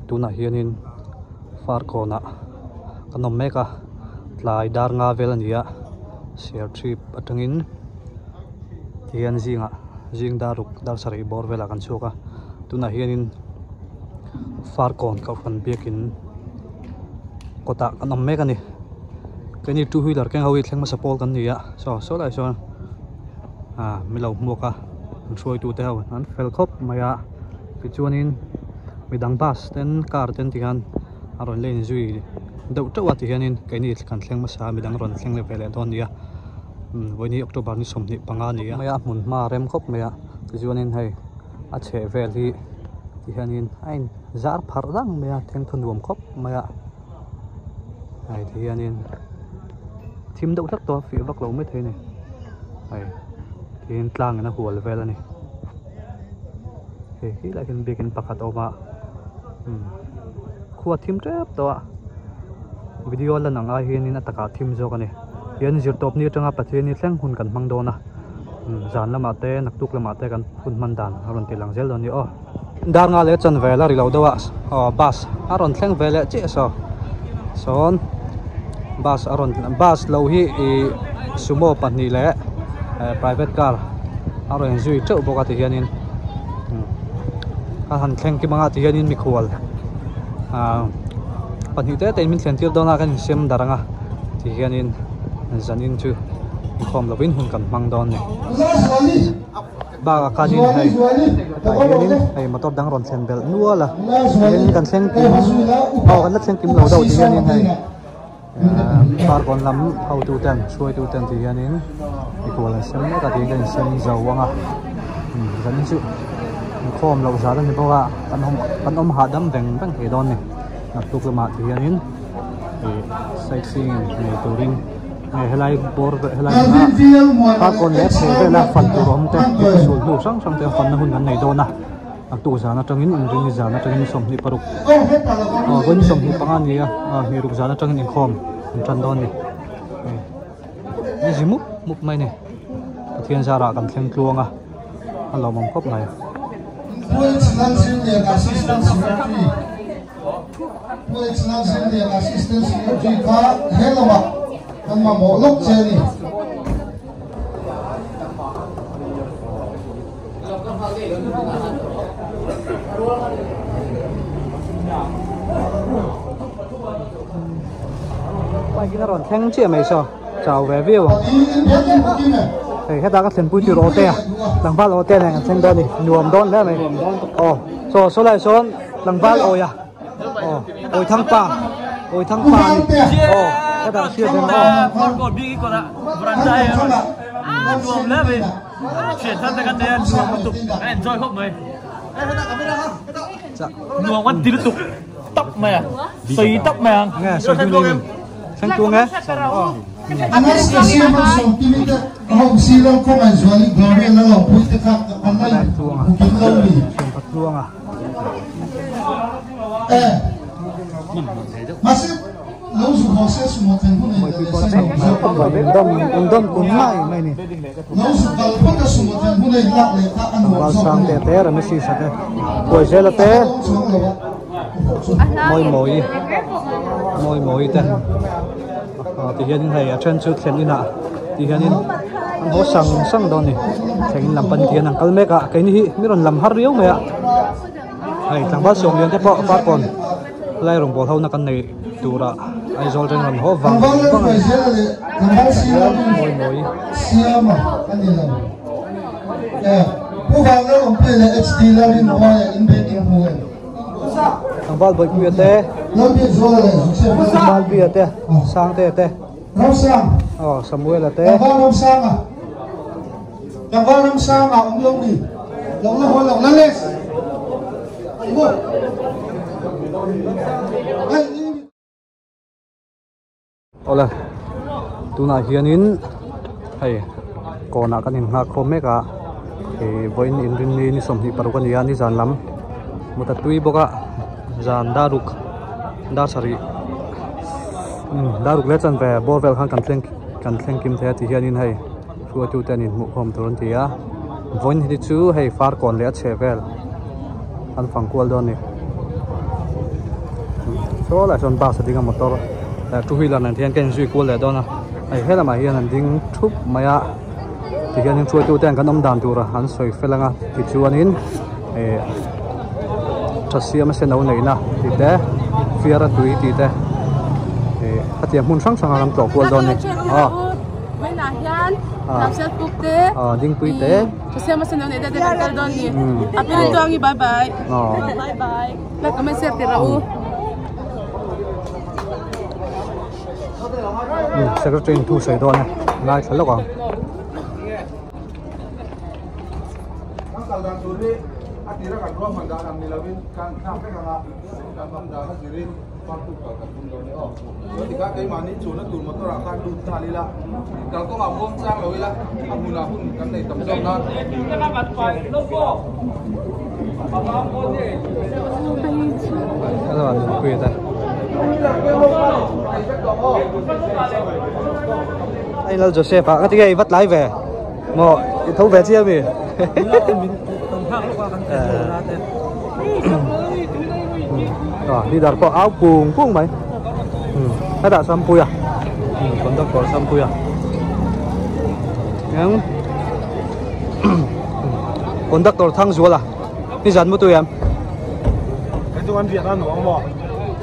tuna hianin far kona kanom meka tlai dar nga velania share trip atangin hian zinga jing daruk dar sari bor vela kan chuka tuna hianin far kon ka fan bekin kota kanom meka ni kani two wheeler keng hawi thleng ma sapol kan nia so lai so milo muka soi tu te haw an fel khop maya fichuanin midang bus ten car ten tihan aron len zui deuh tawh ati hianin kaini kan thleng ma sa midang ron thleng le vele don nia voini october ni somni panga nia maya mun ma rem khop maya fichuanin hei a che vel hi tihanin ain zar phar dang maya theng thunuam khop maya ai tihanin thim deuh tak to fi vak lo me theini ai tin tlang na hual vel ani hi la kin bekin pakhat oma khuwa thim trep to video la nanga hianin ataka thim zo kani hian zir top ni tanga patheni thleng hun kan mang dona zan lama te naktuk lama te kan hun man dan aron tilang zel doni dar nga le chan vela ri lo dawa bus aron thleng vele che son bus aron bus lo hi sumo pani le private car aron zui chau boka ti hianin han thleng ki manga ti hianin mi khual pani te ten min thlen tir dona kan sem daranga ti hianin zanin chu khom lovin hun kan mang don ni ba ka kanin hai hianin ai motor dang ron thlen bel nuala hianin kan thleng kim kan la thleng kim lo do ti hianin hai par kon lam how to ten soi tu ten ti hianin mi khual sem na ka ti kan sem zawanga zanin chu khom lo za dan ni boka kan om hadam beng he don ni naktuk lama ti hianin sightseeing ni touring helai bor helai ka kon le vela fan tu rom te sul hu sang sang te fan na hun kan nei dona naktu za na tangin ring za na tangin som ni paruk gon som ni panga ni ni ruk za na tangin in khom chan don ni ni jimu muk mai ni thian za ra kan thleng tluanga alo mom khop nai Assistant Secretary ka helama kama mo lok cheni quay cái đó thằng chị mày sao chào về view thì hết ta thuyền bùi tiêu ô te lăng ba ô te này thằng đó đi nhuộm đón đấy mày số lại số lăng ba ôi à ôi thằng pa đi hết ta chưa đến con còn đi còn ạ vẫn đây nhuộm đấy mày chuyển sang cái này nhuộm một tục anh enjoy không mày nhuộm ăn tí tục tóc mày à xì tóc mày à nghe soi tu lên sang tu nghe Anastasia masuk timida hong silang ko man zuali gore la lo puite ka amai bukin lawi luang à masih lo su proses semua tempo ni đông cũng mai mày nè lo su kalpa ka semua tempo ni lak le ka anu vào sang te rồi mới xí sao thế buổi giờ là te môi te thì hiện nay trên chút hiện như nào thì hiện anh hỗ sang đó này thì làm phần tiền anh kalme cả cái này mới còn làm hard riếu mày ạ này thằng bác sống liền cái bọ phát còn lại rồng bò thâu nó con này tụ ra ai rồi trên làm hố vàng môi thằng bác bơi bia te thằng bác bia te sang te Samuel là te Nam sang à ông lâu đi lâu là hồi lâu lên ola tuna hianin hay ko na kanin nga khomeka voin in ni som hi parukan ya ni zan lam mutatui boka zan daruk dar sari daruk le chan ve bovel khan kan thleng kim the ti hianin hay chu tu ten in mu khom turon ti ya voin hi chu hay far kon le chevel an phangkwal don ni to lại son bus ding motor two wheeler nan thian ken zui ko le dona ai hela ma hian an ding thup maya ti hian in chuai tu ten kan om dan tur han soi felanga ti chuanin thasiam se no nei na ti te fiara tui ti te hatiam mun sang sang ram to ko don ni mai na hian làm set book te ding tui te thasiam se no nei te kan don ni apil to ngi bye bye bye bye la ka me set ti rau secretary thu sai don ngai thalok ang atira kan ro manda am nilawin kan sampai kanga kan manda na jirin patu ka kun do ni o tika kai mani chuna tur motor akan du thalila kal ko amom chang loila amuna hun kan nei tam jong na kana bat pai logo aba ko ni hello an ku ta anh là Joseph à, cái gì vắt lái về, mà thấu về chia mi. Đi đặt có áo cuồng mày, hay đặt sampo à, còn đặt có sampo à, nhưng còn đặt có thang rùa là, đi dàn một tuổi em. cái chỗ ăn Việt Nam nó không bỏ.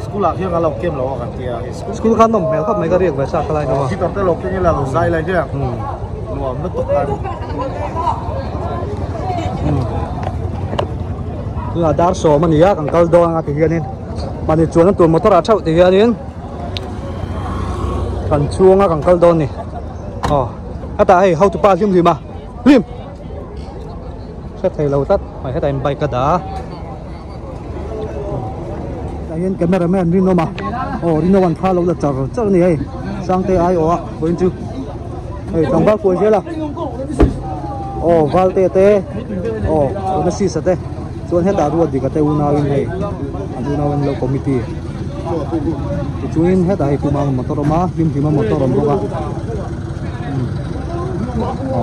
School là hiện là lộc kem lộc cái kia. School khăn nồng mèo khắp mấy cái riêng về sao cái này đâu. Khi tập tới lộc cái như là lộc dai này chứ. Nó mất tục ăn. Là dar so mà nia càng cao đo ngay thì hiền mà đi chuồn nó tuôn motor ở thì hiền càng chuông á càng cao đo nè. Hết tại how to pass lim mà lim. Sẽ thấy lâu tắt mày hết tại bay cả đá. Hiện cameraman Rino mà, Rino one pha lâu là chờ này, sang tay ai bên chứ, thằng bác cuối thế là, val tê, nó xì sệt đấy, chuan hết đã ruột thì cái tay unawin này, unawin lâu committee, chuan hết đã thì mà motor mà, lim thì mà motor rồi bác,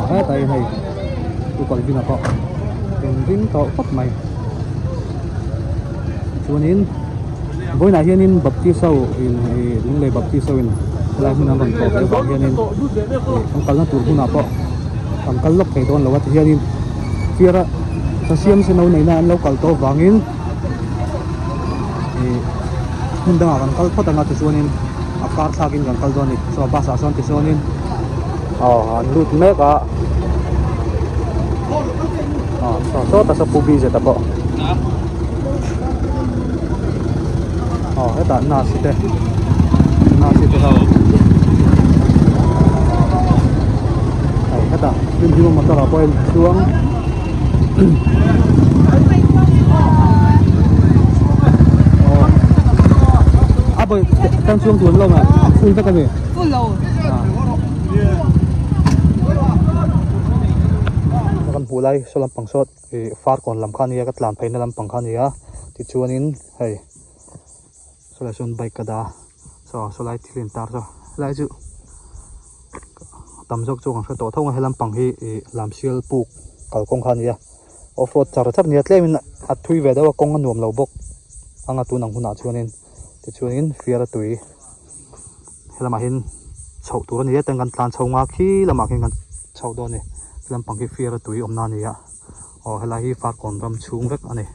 hết tại này, tôi còn đi nào có, lim tao phát mày, chuan in với này hiện in bắp chi sâu đúng là bắp chi sâu này lại mình làm còn cái bắp hiện in không cần nó tụt cũng nào có không cần lóc cái đó là cái hiện in phía ra ta xem xem nào này là lâu cần to vàng in mình đang còn cần phát tăng cái số in akar sakin cần cần đó này so ba sa son cái số in lút mấy cả so ta sắp pubi rồi ta bỏ hết đã nasi teh sao hết đã phim phim motor apa yang xuống apa kan xuống tuần lâu mà full tất cả gì full lâu kan pulai so lam pangsot far kon lam khan ya kat lam phaina lam pang khan ya ti chuanin hei solution bike kada so lai thilin tar so lai chu tam jok chu kan to thong helam pang hi lam sial puk kal kong khan ya off road char thap ni tlem at thui ve daw kong anuam lo bok anga tu nang huna chuanin ti chuanin fiara tui helama hin chho tur ni tang kan tlan chhonga khi lama hin kan chho do ni lam pang hi fiara tui omna ni ya hela hi far kon ram chung vek ani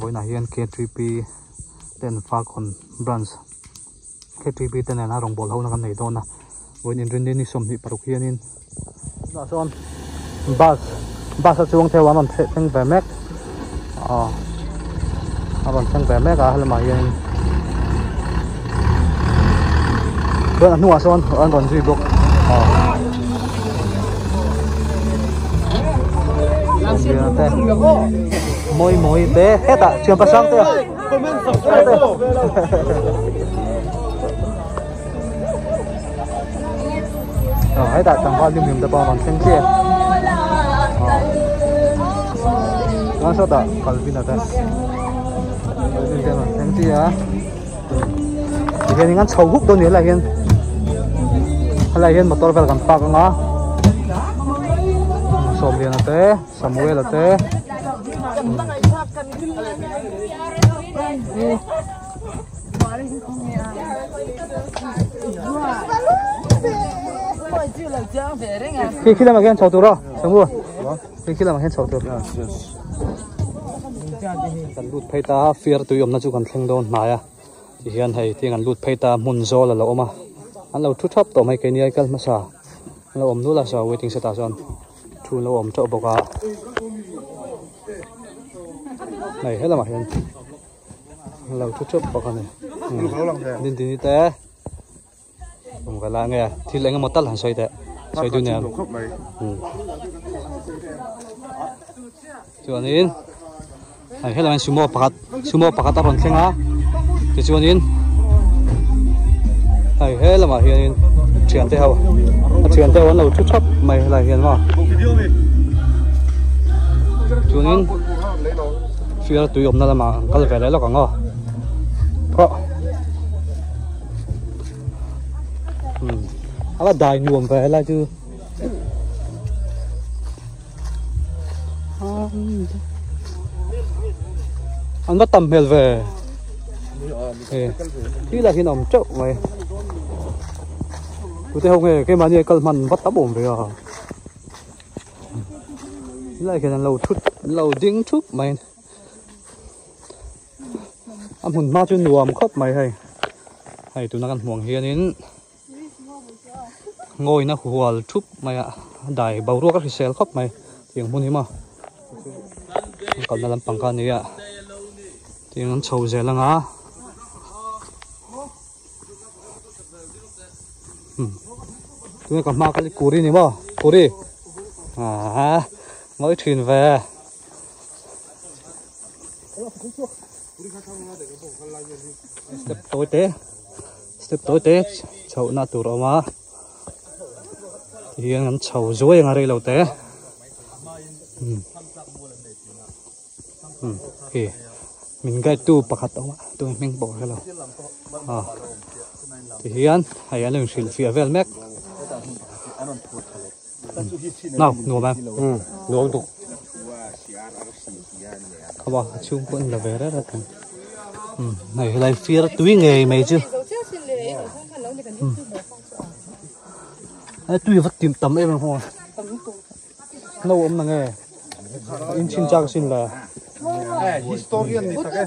voina hian K3P ten Falcon branch K3P ten na rong bol ho na kan nei don na voin in rin ni som ni paruk hian in na son bus chuang the wan theng ve mek ron theng ve mek a halma hian don nuwa son an ron zui bok moi te heta chiam pasang te hãy đặt tặng hoa liêm tập bằng sen chia nó sao ta kalau pindah ta liêm bằng sen chia hiện ngan sầu hút đâu nữa là hiện motor vel kan pak nga som lian te Samuel te khi là mà khen chầu tù đó xong luôn khi là mà khen chầu tùกันลูดเพตาเฟียร์ตัวยมนั่นจุกันแข่งโดนนายที่เห็นให้ที่กันลูดเพตามุนโซละเราออกมาอันเราทุบทับต่อไม่เกินยัยกันมาซาเราอมนู้ละซาเวทิงสตาร์ซอนชูเราอมเจ้าบอกว่าไหนให้เรามาเห็นเราทุบทับบอกกันเลยดินนี่แต่ผมก็ละไงที่เล่นกันหมดตั้งหันใส่แต่ใส่ดูเนี่ยส่วนนี้ให้เราเป็นซูโม่ปักตะรอนแข่งอ่ะที่ส่วนนี้ให้เรามาเห็นเฉียนเท้าวันเราทุบทับไม่อะไรเห็นว่าส่วนนี้ฟิลตุยอมนั่นแหละมาก็เลยไปแล้วแล้วกันก็เพราะอะไรได้นวมไปแล้วจูอันว่าต่ำเฮลเวที่là khi nào chậu mày tôi thấy không nghe cái mà như cái màn bắt tóc bổng vậy à lại cái là lâu dính chút mày anh hùn ma chuyên nuông khóc mày hay tụi nó ăn muồng hiền đến ngồi nó hùa chút mày ạ đài bầu ruốc các xe khóc mày tiếng hùn hiếm mà còn là làm bằng con này ạ tiếng nó trầu dễ lắm á tụi còn mang cái củ đi nhỉ mà củ đi mới thuyền về step tối tế chậu na tủ rồi mà hiện anh chậu dối ở đây lâu tế kì mình gai tu bạc hạt đâu tôi mình bỏ cái nào thì hiện hay anh làm phía vel mec nào nuông em nuông tục không bao chung cũng là về đó là này lại phía túi nghề mày chứ túi vật tìm tầm em không lâu ông là nghề in xin cha xin là historian này thật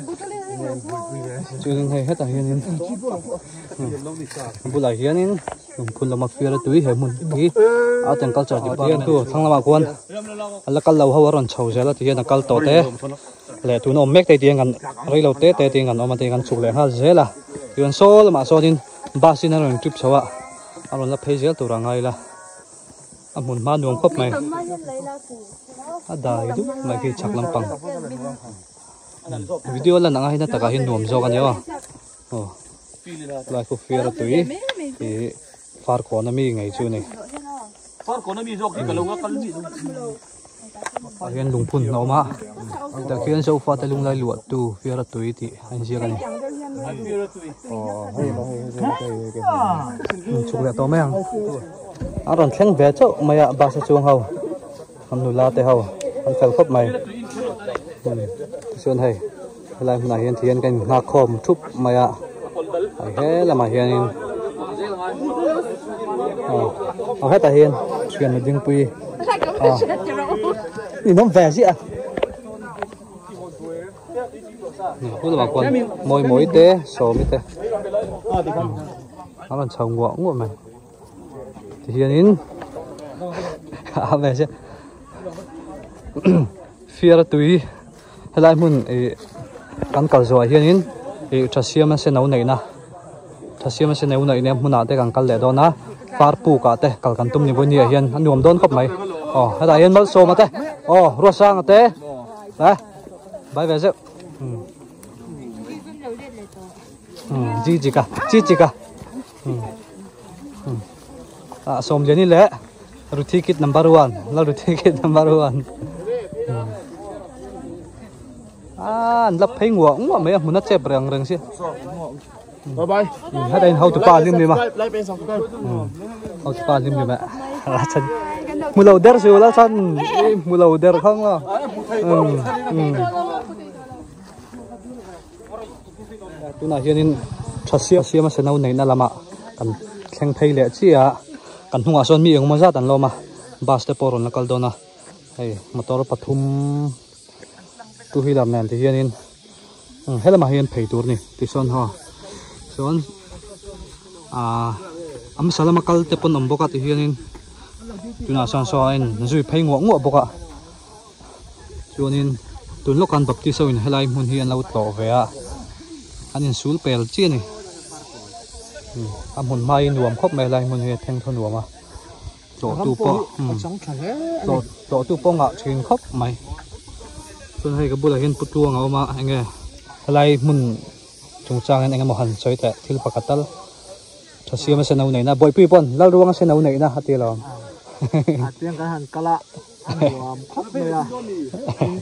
chứ hay hết tại hiện bữa lại hiện phun là mặc phía túi hệ mình đi ở trên câu chuyện hiện tu thằng làm quan là câu lâu hao rồi chầu giờ là thì hiện là câu tổ tế lệ tu nó make tay tiếng ngắn rồi lâu tế tay tiếng ngắn mà tiếng ngắn chụp lại ha dễ là hiện số là mà số tin ba xin rồi chụp số à rồi là thấy dễ tu rằng ngay là muốn mang nuông khóc mày ada itu lagi cak lempang video là nang ahina taka hin nuam zo kan yo lai ko fiar tui thì far ko na mi ngai chu ni far ko na mi zo ki kalunga kalmi hian lungphun no ma ta khian so fa ta lung lai luat tu fiar tui ti an sia kan chuk le to meng aron thleng ve chau maya ba sa chuang ho am nu la te ho an fel khop mai xuân hay lại hôm nay hiện thiên cái ngạc khom chúc mày ạ thế là mà hiện hết tại hiện chuyện là đinh pi thì nó về gì ạ cũng là bà con môi té sổ mới té nó là trồng quạng của mày thì hiện in về chứ phía túi hay lại muốn căn cả rồi hiện in trà xiêm mà sẽ nấu này na trà xiêm mà sẽ nấu này nè muốn nào để căn lẻ đó na phar pu cả thế căn căn tum như vậy nè hiện anh nuông đón khóc mày hay là hiện mất số mà thế ruột sang thế đấy bay về chứ gì cả xôm gì nè rồi ticket number 1 là rồi ticket number 1 lấp thấy nguồn mà mấy muốn nó chép răng xí bye bye hết đây hậu tụi ba lim đi mà hậu tụi ba lim đi mà là chân mua lẩu đer rồi là chân mua lẩu đer không à tụi nào hiện Trasia mà sẽ nấu này na lama cần khen pay lệ chi à cần hung ason mi ang mo za tan lo ma bus te poron lakal dona hey motor pathum tu hi lam nen ti hianin hela ma hian phei tur ni ti son ho son am salama kal te pon omboka ti hianin tuna san so in zui phei ngo boka chuanin tun lokan bapti so in helai mun hi an lo to ve a anin sul pel chi ni mun mai nuam khop mai lai mun hi theng thon nuam a to tu po to tu po nga thin khop mai chun hai ka bula hin putuang a ma ange helai mun chungchang en engemaw han choi te thil pakatal Trasia ma se nau nei na boy pi pon lal ruang se nau nei na hati lo tiếng cái hàn cala nuam khóc này à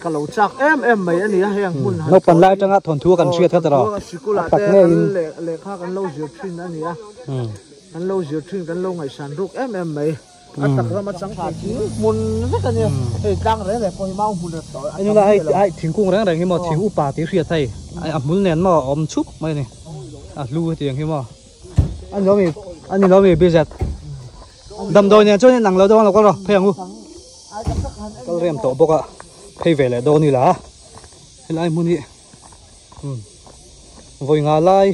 cái lẩu chak em mấy anh ấy hàng mun no pan lai tanga thon thu kan sia tha ro tak ne le kha kan lâu diệt trin anh ấy kan lâu diệt trin kan lâu ngày sản ruk em mấy anh tak ra mà chẳng phải mun rất là nhiều thì đang đấy là coi mau mun được rồi anh là ai thỉnh cung rang rang hi mo thỉnh upa ti ria thai ai mun nen mo om chup mai ni lu tiang hi mo anh lo mi bizet đầm đôi nè cho nên nặng lâu đâu là con rồi phải không? Cái rèm tổ bốc ạ, phải về lại đâu như là, cái lại muốn đi, vội ngã lại,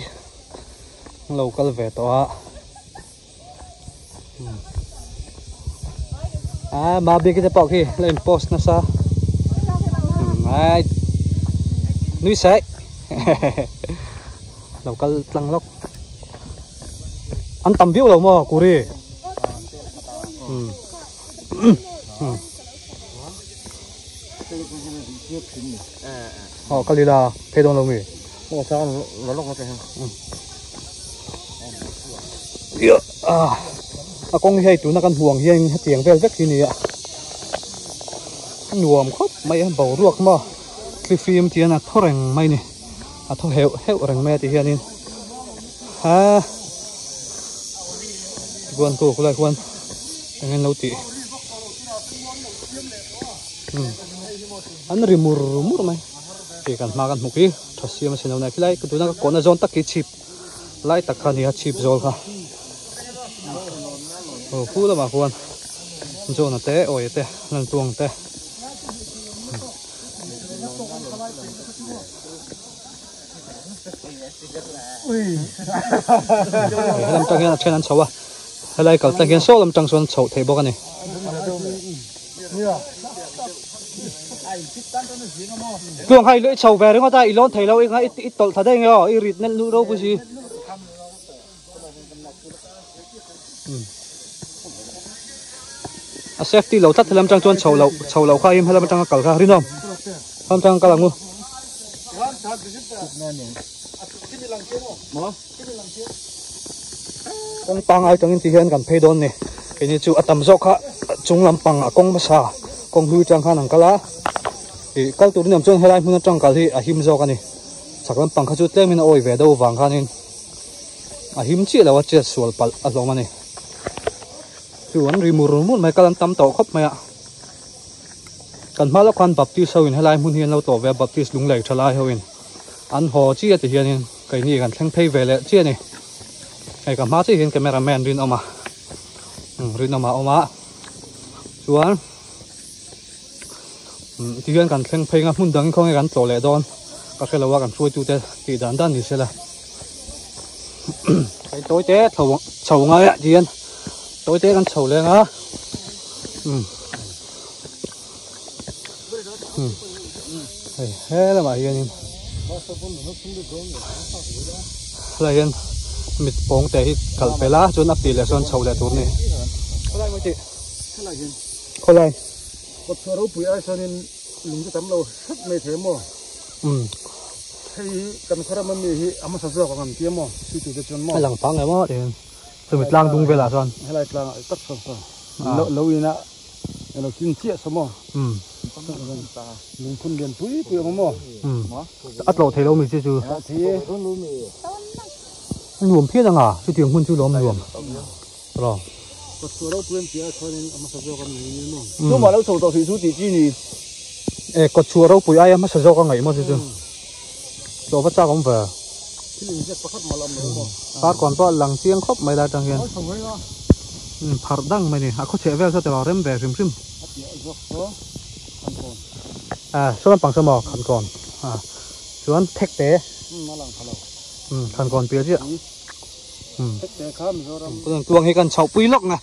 lâu cái về tổ mà bị cái bọc kia lên post nó sao? Ai, núi sậy, lâu cái lăng lóc, ăn tầm biếu lâu mà cù đi. Cái gì là phê đông lâu mì sao nó lóc nó thế con hay tụi nó cần huồng hiên tiếng về rất gì nè nuông khóc mấy bầu ruột mà cái phim thì là thô rèn mấy nè thô heo rèn mẹ thì hiền quan cô lại quan dengan lauti an rimur mai thì kan makan muki Trasia ma sinau na kilai ku tuna ko na zone tak ki chip lai tak khani ha chip zol kha fu la ma khuan zone te oi te nan tuang te lam tang hian chen an chawa helai kal tang hian so lam tang son chho thei bok ani tuang hai lưỡi chầu về đúng không ta? Ilon thấy lâu ít tol thật đấy nghe, ít nên lũ đâu bữa gì? Safety lâu thắt thì làm trang chuan chầu lâu khai im hay làm trang cẩu ra, rin không? Làm trang cẩu lằng con pang ai trang thì hiện cần pay don nè, cái này chú atam zok ha, chúng làm pang con masa, con hui trang han ang kala. Thì các tụi nằm trong helai muốn trong cả thì him zo cái này chắc là bằng các chút tem mình oi về đâu vàng cái này him chỉ là vật chất sual pal lâu mà này chú anh rimur muốn mấy cái tâm tàu khóc mày ạ cần má lóc quan baptist sau in helai muốn hiền lâu tổ về baptist lung lệ trở lại hơn anh họ chỉ thì hiền cái này cần thằng pay về lại chỉ này cái cả má chỉ hiền cameraman rin oma oma chú anh thì hiện cần khen phê ngắm muốn đăng không cái tổ lệ đòn các cái là cần chui tu thế thì đàn đàn thì sẽ là cái tối té chầu ngay ạ chị anh tối té con chầu lên á thế là mà hiện là hiện mít bông té cල් pe lá cho nắp tì là son chầu lệ tốt này có lại một số đâu bụi ai cho nên lùng cái tấm lâu rất mê thế mò hay cần khá là mê hi ấm sao sao còn kia mò suy tư cho mò hay lằng phăng này mò thì từ mít lang đúng về là son hay là lang tất sao lâu yên á là kinh chia sao mò lùng phun điện túi mò ắt lộ thấy lâu mình chưa chưa thì luồng phía rằng chứ tiếng phun chưa lắm luồng rồi một số đâu bụi kia cho nên ấm sao sao còn nhiều mò nếu mà lâu sầu tàu thủy số tỷ chi thì có chùa đâu bụi ai mà sao sao có ngày mà chứ chưa rồi bắt cha cũng về phát còn to lằng chiang khóc mày đã chẳng hiện phật đăng mày nè có thể về sao để vào rem về rim số bằng số mỏ khăn còn số thách tế khăn còn phía chứ tuồng hay cần chậu quý lốc nè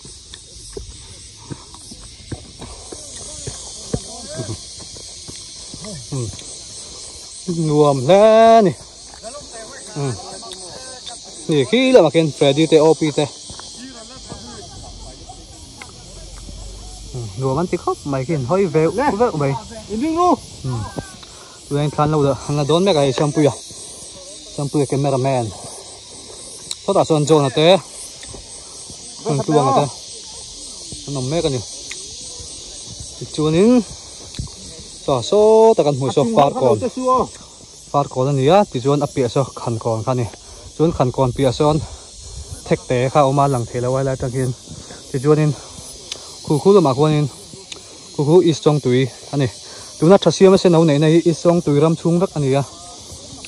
nguồm lên nè nè khi là mà khen Freddy te op te nguồm ăn tí khóc mày khen hơi véo véo mày tụi anh khăn lâu rồi anh là đón mấy cái shampoo cameraman sao ta son John te tuồng te nằm mấy cái này chú nín số ta cần hồi số phát còn này á thì chuan apia so khăn còn khăn này chuan khăn còn pia son thek te kha oma lang thela wai la tangin thì chuan in khu mà quan in khu is trong tui anh này tụi nó thasi mà sẽ nấu này is trong tui ram chung vắt anh này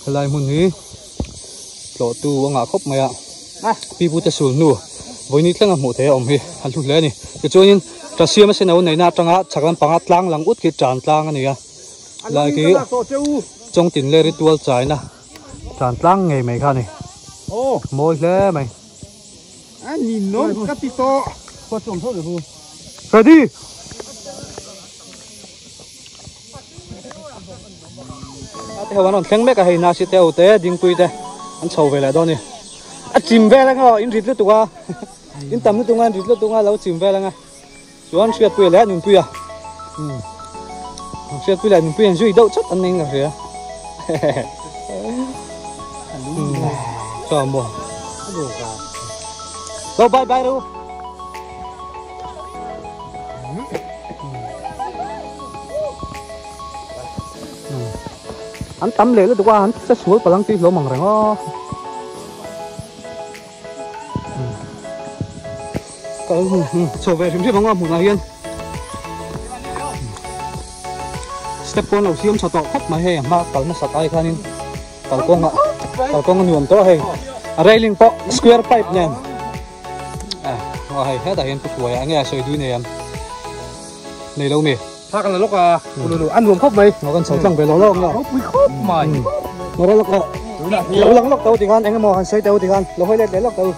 lại muốn hi lộ tu ngã khóc mày à pi bu ta sul nu với nít lang một thế ông hi hắn thu lẽ này thì chuan in thasi mà sẽ nấu này na tanga chaklan pangat lang lang ut ki chan tlang anh này lại cái trong tiền lê ritual trái na tràn lang ngày mày khăn này môi lê mày nhìn nó cắt tí to có trồng thôi được không phải đi theo anh khen mấy cái hình nào sẽ theo té điên quy thế anh sầu về lại đó nè chìm về lại ngò in rít lướt tụi in tầm lướt tụi anh rít lướt tụi anh lâu chìm về lại ngay chú anh xuyên tuổi lẽ nhung tuổi à xuyên tuổi lại nhung tuổi duy đâu chắc anh nên là gì à cho mua đâu bye bye đâu anh tắm lệ luôn tụi anh sẽ xuống vào lăng tí lỗ mỏng rồi nó trở về thì không một ngày yên step one đầu tiên cho tọt khóc mà hè mà còn nó sạch ai khan in còn con nhuộm to hay railing po square pipe nè ngoài hết đại hiện tuổi anh nghe sợi đuôi này em này đâu nè thắc là lúc ăn uống khóc mày nó còn sống thằng về nó lâu không khóc mày nó đây lọc lâu lắm lọc tàu thì ăn anh em mò hàng xây tàu thì ăn lâu hơi lên đấy lọc tàu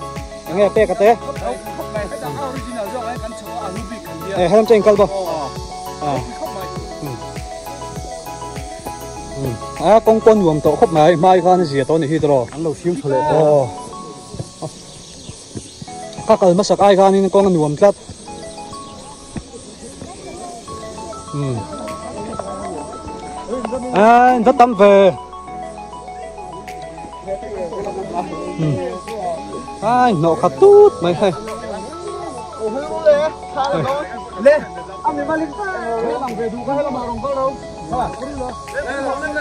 anh nghe pe cả té hai trăm tranh calbo con nhuộm tổ khóc mày mai khan gì tao này hít rồi ăn lâu xiêm thôi các cái masak ai khan nên con nhuộm lắm rất tâm về nọ khát tút mày hay lên ăn đi lên làm về đủ hay là mà rồng câu đâu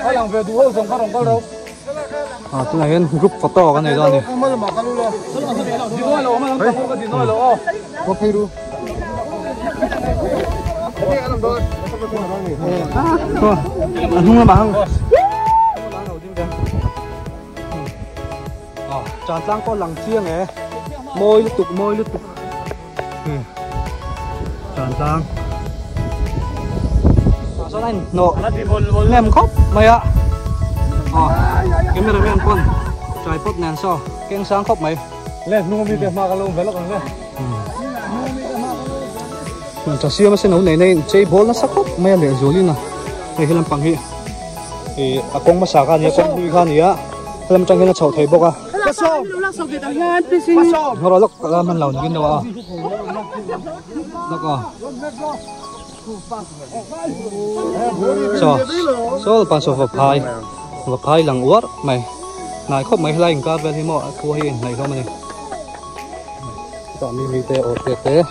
hay làm về đủ rồng cá rồng câu đâu cái này group photo cái này rồi này có phải đâu không là bằng tràn lang con lằng chiêng này môi liên tục tràn lang sao này nọ nem khóc mày ạ cái mày làm con trái pot nè so keng sáng khóc mày lên nuông đi mà cái lông về lóc này trà xưa mà sẽ nấu này chơi ball nó sắc khóc mày để rồi lên nè này làm bằng hi thì con mà xả ra thì con đi ra thì á làm trong cái nó chậu thấy bốc à nó rồi lúc làm mình lẩu những cái đâu à lúc à so pan so vật phai lằng uất mày này khóc mày lại cả về thì mọi cua hiền này không này chọn đi tê ở tê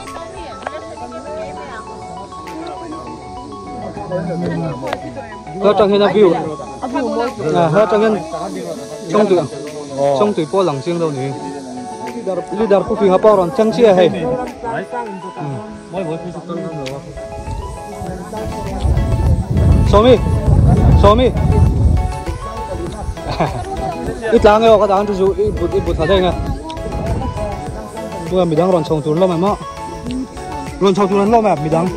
có trong hiện là view hết trong hiện trong tuổi po lằng riêng đâu nhỉ leader của phim Singapore còn chẳng chia hay số mi ít lang nghe cái đàn chú ít bút thật đây nghe tôi mình đang còn trồng tuần lâu mà mọ còn trồng tuần lâu mà mình đang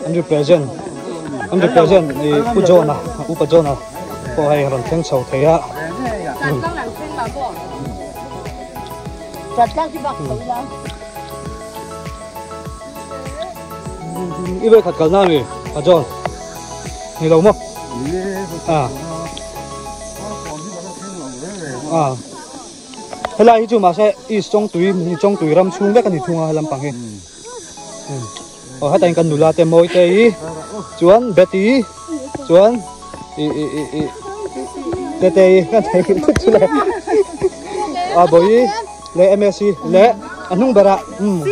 anh chụp present thì Ujo na Upajo na có hay còn tiếng sầu thế á ít về thật cả nam đi à John你老麼？啊，係啦，呢條馬車一中隊咁衝咩？跟住衝啊，係諗bằng嘅。喺等緊努啦，點冇地，轉 Betty， 轉，地，跟住出嚟。啊，boy， 你 MSC， 你anong bara，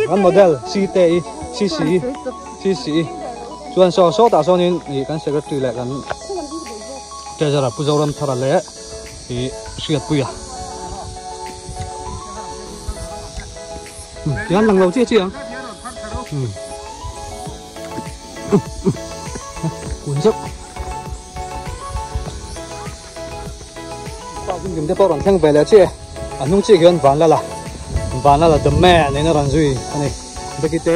kan model CC。ส่วนโซตาโซนินนี่กันเสกตุยแหละกันเจอระผู้เจ้าลำทาระเละที่เสียดปุยอ่ะยันหลังเราเจี๊ยงหุ่นซักป้าคุณกิมได้ป้าหลังแข่งไปแล้วเจี๊ยอันนู้นเจี๊ยกันวันละเดมแม่ในนั้นรันซุยอันนี้เด็กเตะ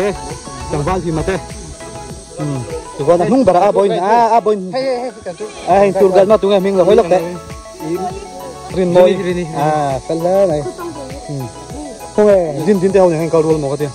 จังหวะที่มาเตะตัวนั้นนุ่งบาราบอยให้ตัวกันมาตัวนี้มิงเราไว้ล็อกแต่รินมอยเป็นแล้วไงพวกดินเท่านี้ให้เขาดูหมดกัน